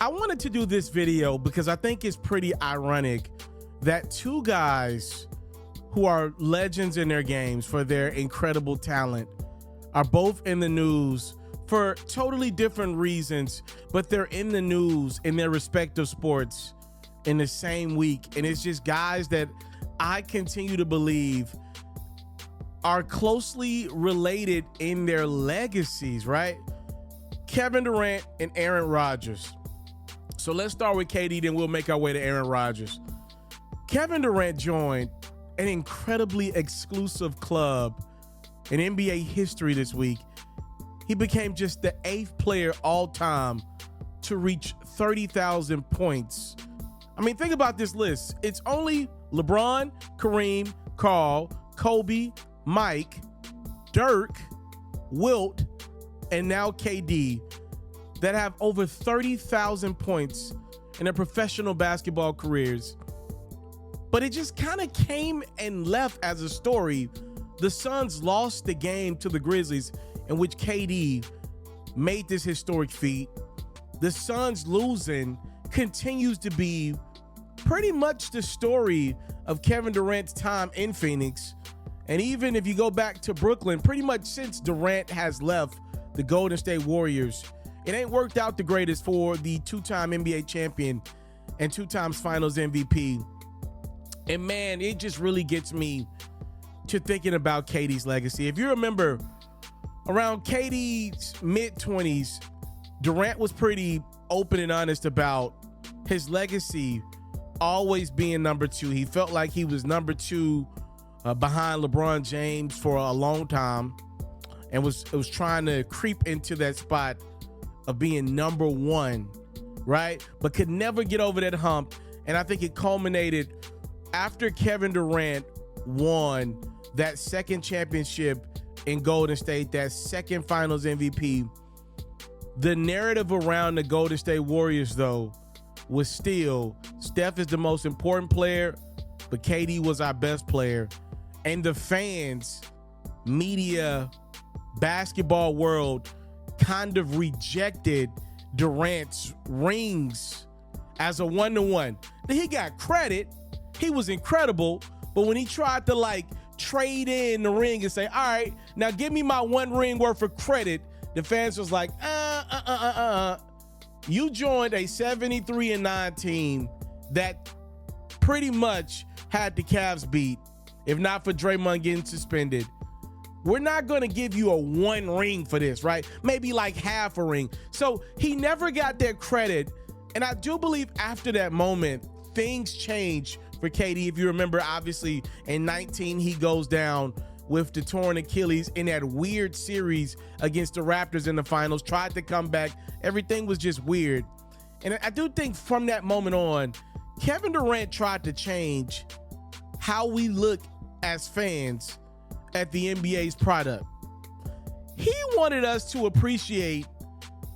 I wanted to do this video because I think it's pretty ironic that two guys who are legends in their games for their incredible talent are both in the news for totally different reasons, but they're in the news in their respective sports in the same week. And it's just guys that I continue to believe are closely related in their legacies, right? Kevin Durant and Aaron Rodgers. So let's start with KD, then we'll make our way to Aaron Rodgers. Kevin Durant joined an incredibly exclusive club in NBA history this week. He became just the 8th player all time to reach 30,000 points. I mean, think about this list. It's only LeBron, Kareem, Karl, Kobe, Mike, Dirk, Wilt, and now KD that have over 30,000 points in their professional basketball careers. But it just kind of came and left as a story. The Suns lost the game to the Grizzlies in which KD made this historic feat. The Suns losing continues to be pretty much the story of Kevin Durant's time in Phoenix. And even if you go back to Brooklyn, pretty much since Durant has left the Golden State Warriors, it ain't worked out the greatest for the two-time NBA champion and 2 times finals MVP. And man, it just really gets me to thinking about KD's legacy. If you remember, around KD's mid-20s, Durant was pretty open and honest about his legacy always being number 2. He felt like he was number 2 behind LeBron James for a long time and was trying to creep into that spot of being number 1, right? But could never get over that hump. And I think it culminated after Kevin Durant won that second championship in Golden State, that second finals MVP. The narrative around the Golden State Warriors, though, was still Steph is the most important player, but KD was our best player. And the fans, media, basketball world kind of rejected Durant's rings as a one-to-one. He got credit. He was incredible. But when he tried to trade in the ring and say, all right, now give me my 1 ring worth of credit, the fans was like, You joined a 73-9 team that pretty much had the Cavs beat, if not for Draymond getting suspended. We're not going to give you a 1 ring for this, right? Maybe half a ring. So he never got that credit. And I do believe after that moment, things changed for KD. If you remember, obviously, in 19, he goes down with the torn Achilles in that weird series against the Raptors in the finals, tried to come back. Everything was just weird. And I do think from that moment on, Kevin Durant tried to change how we look as fans at the NBA's product. He wanted us to appreciate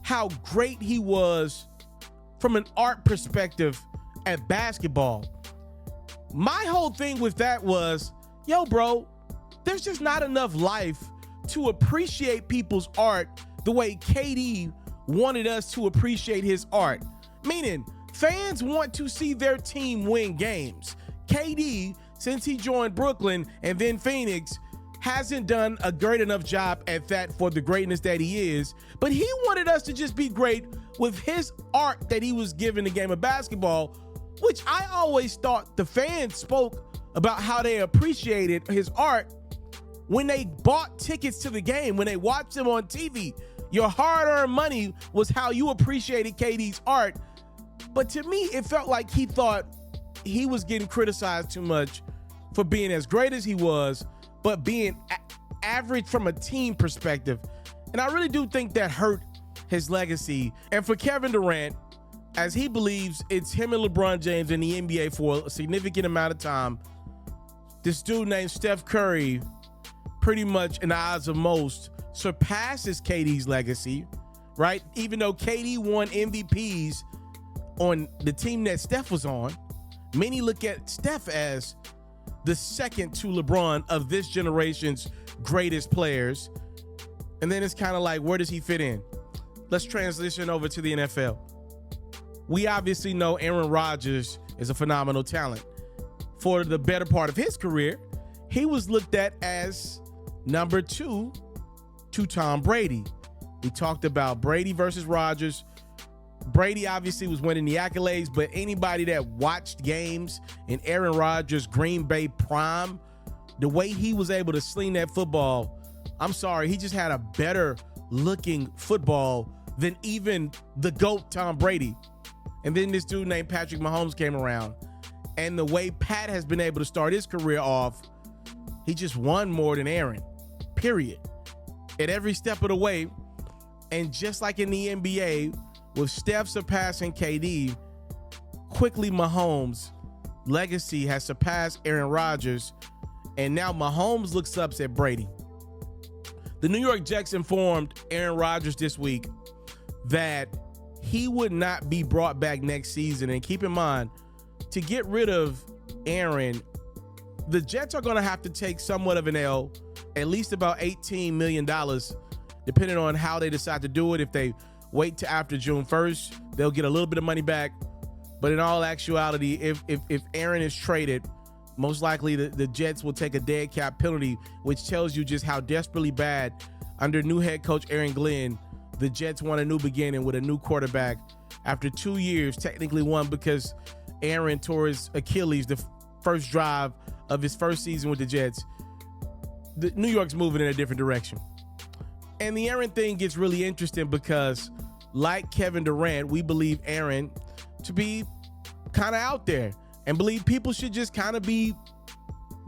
how great he was from an art perspective at basketball. My whole thing with that was, yo, bro, there's just not enough life to appreciate people's art the way KD wanted us to appreciate his art. Meaning, fans want to see their team win games. KD, since he joined Brooklyn and then Phoenix, hasn't done a great enough job at that for the greatness that he is. But he wanted us to just be great with his art that he was giving the game of basketball, which I always thought the fans spoke about how they appreciated his art when they bought tickets to the game, when they watched him on TV. Your hard-earned money was how you appreciated KD's art. But to me, it felt like he thought he was getting criticized too much for being as great as he was, but being average from a team perspective. And I really do think that hurt his legacy. And for Kevin Durant, as he believes it's him and LeBron James in the NBA for a significant amount of time, this dude named Steph Curry, pretty much in the eyes of most, surpasses KD's legacy, right? Even though KD won MVPs on the team that Steph was on, many look at Steph as the second to LeBron of this generation's greatest players. And then it's kind of like, where does he fit in? Let's transition over to the NFL. we obviously know Aaron Rodgers is a phenomenal talent. For the better part of his career, he was looked at as number 2 to Tom Brady. We talked about Brady versus Rodgers. Brady obviously was winning the accolades, but anybody that watched games in Aaron Rodgers' Green Bay prime, the way he was able to sling that football, I'm sorry, he just had a better looking football than even the GOAT Tom Brady. And then this dude named Patrick Mahomes came around. And the way Pat has been able to start his career off, he just won more than Aaron, period. At every step of the way. And just like in the NBA, with Steph surpassing KD, quickly Mahomes' legacy has surpassed Aaron Rodgers, and now Mahomes looks up at Brady. The New York Jets informed Aaron Rodgers this week that he would not be brought back next season. And keep in mind, to get rid of Aaron, the Jets are going to have to take somewhat of an L, at least about $18 million, depending on how they decide to do it. If they wait till after June 1st, they'll get a little bit of money back. But in all actuality, if Aaron is traded, most likely the Jets will take a dead cap penalty, which tells you just how desperately bad, under new head coach Aaron Glenn, the Jets want a new beginning with a new quarterback after 2 years, technically one because Aaron tore his Achilles the first drive of his first season with the Jets. The New York's moving in a different direction. And the Aaron thing gets really interesting because, like Kevin Durant, we believe Aaron to be kind of out there and believe people should just kind of be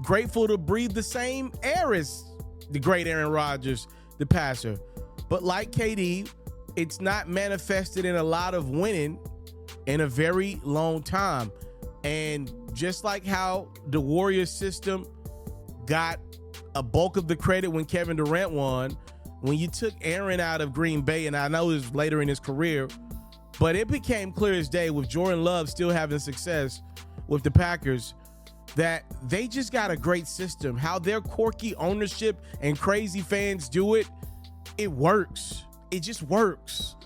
grateful to breathe the same air as the great Aaron Rodgers, the passer. But like KD, it's not manifested in a lot of winning in a very long time. And just like how the Warriors system got a bulk of the credit when Kevin Durant won, when you took Aaron out of Green Bay, and I know it was later in his career, but it became clear as day with Jordan Love still having success with the Packers that they just got a great system. How their quirky ownership and crazy fans do it, it works. It just works.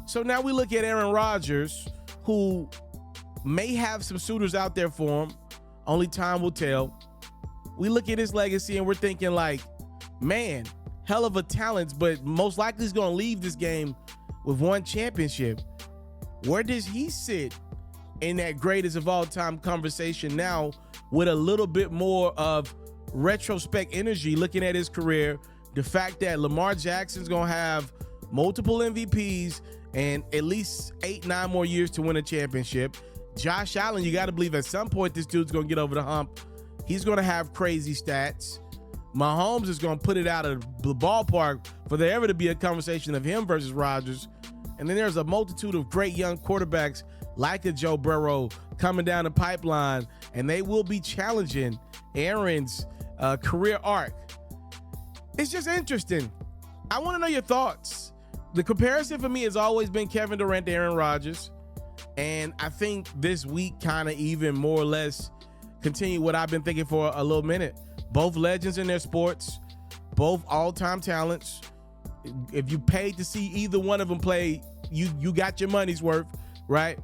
So now we look at Aaron Rodgers, who may have some suitors out there for him. Only time will tell. We look at his legacy and we're thinking like, man, hell of a talent, but most likely he's going to leave this game with one championship. Where does he sit in that greatest of all time conversation now with a little bit more of retrospect energy, looking at his career, the fact that Lamar Jackson's going to have multiple MVPs and at least 8-9 more years to win a championship. Josh Allen, you got to believe at some point this dude's going to get over the hump. He's going to have crazy stats. Mahomes is going to put it out of the ballpark for there ever to be a conversation of him versus Rodgers. And then there's a multitude of great young quarterbacks like a Joe Burrow coming down the pipeline, and they will be challenging Aaron's career arc. It's just interesting. I want to know your thoughts. The comparison for me has always been Kevin Durant to Aaron Rodgers. And I think this week kind of even more or less continue what I've been thinking for a little minute. Both legends in their sports, both all-time talents. If you paid to see either one of them play, you got your money's worth, right?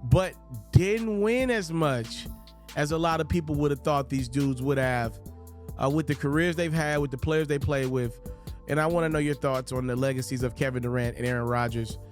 But didn't win as much as a lot of people would have thought these dudes would have with the careers they've had, with the players they play with. And I want to know your thoughts on the legacies of Kevin Durant and Aaron Rodgers.